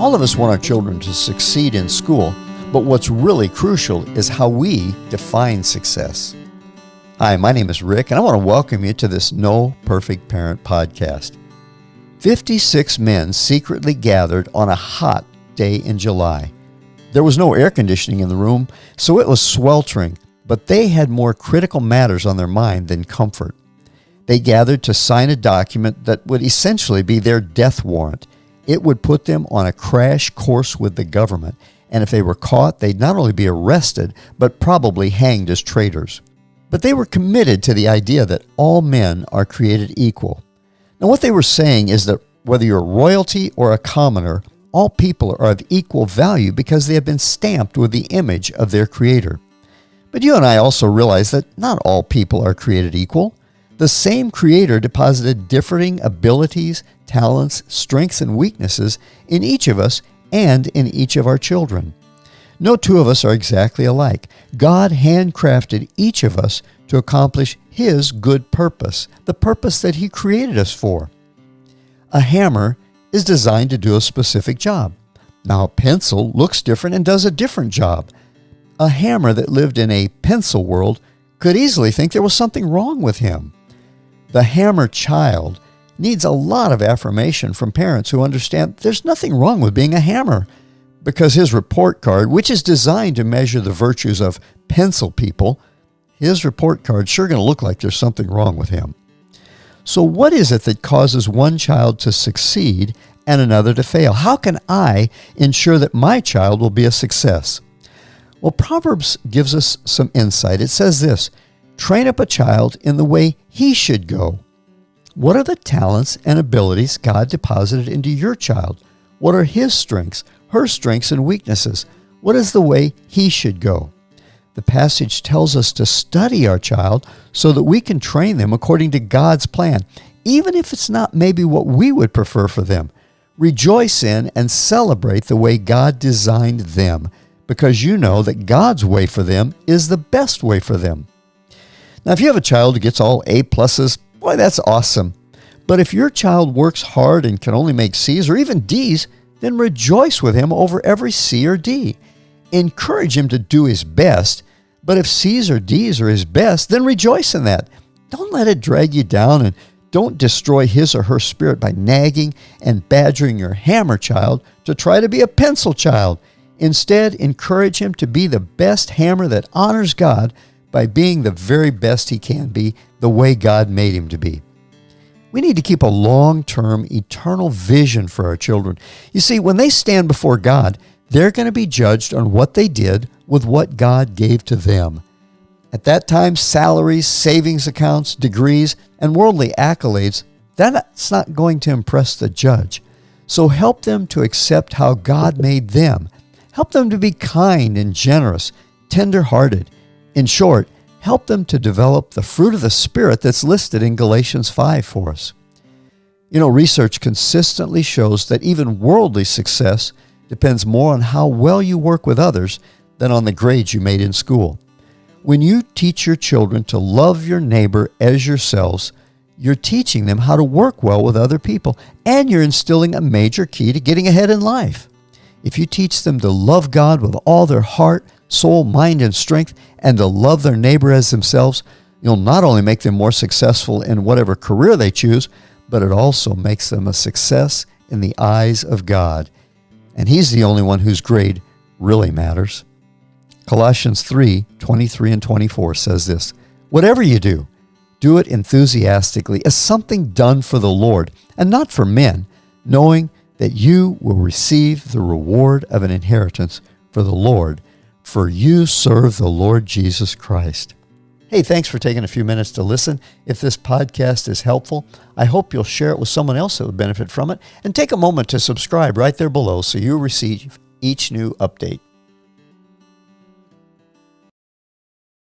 All of us want our children to succeed in school, but what's really crucial is how we define success. Hi, my name is Rick, and I want to welcome you to this No Perfect Parent podcast. 56 men secretly gathered on a hot day in July. There was no air conditioning in the room, so it was sweltering, but they had more critical matters on their mind than comfort. They gathered to sign a document that would essentially be their death warrant. It would put them on a crash course with the government, and if they were caught, they'd not only be arrested, but probably hanged as traitors. But they were committed to the idea that all men are created equal. Now, what they were saying is that whether you're royalty or a commoner, all people are of equal value because they have been stamped with the image of their Creator. But you and I also realize that not all people are created equal. The same Creator deposited differing abilities, talents, strengths, and weaknesses in each of us and in each of our children. No two of us are exactly alike. God handcrafted each of us to accomplish His good purpose, the purpose that He created us for. A hammer is designed to do a specific job. Now, a pencil looks different and does a different job. A hammer that lived in a pencil world could easily think there was something wrong with him. The hammer child needs a lot of affirmation from parents who understand there's nothing wrong with being a hammer, because his report card, which is designed to measure the virtues of pencil people, his report card's sure going to look like there's something wrong with him. So what is it that causes one child to succeed and another to fail? How can I ensure that my child will be a success? Well, Proverbs gives us some insight. It says this: train up a child in the way he should go. What are the talents and abilities God deposited into your child? What are his strengths, her strengths, and weaknesses? What is the way he should go? The passage tells us to study our child so that we can train them according to God's plan, even if it's not maybe what we would prefer for them. Rejoice in and celebrate the way God designed them, because you know that God's way for them is the best way for them. Now, if you have a child who gets all A+, boy, that's awesome. But if your child works hard and can only make C's or even D's, then rejoice with him over every C or D. Encourage him to do his best, but if C's or D's are his best, then rejoice in that. Don't let it drag you down, and don't destroy his or her spirit by nagging and badgering your hammer child to try to be a pencil child. Instead, encourage him to be the best hammer that honors God by being the very best he can be, the way God made him to be. We need to keep a long-term, eternal vision for our children. You see, when they stand before God, they're going to be judged on what they did with what God gave to them. At that time, salaries, savings accounts, degrees, and worldly accolades, that's not going to impress the judge. So help them to accept how God made them. Help them to be kind and generous, tender-hearted. In short, help them to develop the fruit of the Spirit that's listed in Galatians 5 for us. You know, research consistently shows that even worldly success depends more on how well you work with others than on the grades you made in school. When you teach your children to love your neighbor as yourselves, you're teaching them how to work well with other people, and you're instilling a major key to getting ahead in life. If you teach them to love God with all their heart, soul, mind, and strength, and to love their neighbor as themselves, you'll not only make them more successful in whatever career they choose, but it also makes them a success in the eyes of God. And He's the only one whose grade really matters. Colossians 3:23 and 24 says this: whatever you do, do it enthusiastically as something done for the Lord and not for men, knowing that you will receive the reward of an inheritance for the Lord, for you serve the Lord Jesus Christ. Hey, thanks for taking a few minutes to listen. If this podcast is helpful, I hope you'll share it with someone else that would benefit from it, and take a moment to subscribe right there below so you receive each new update.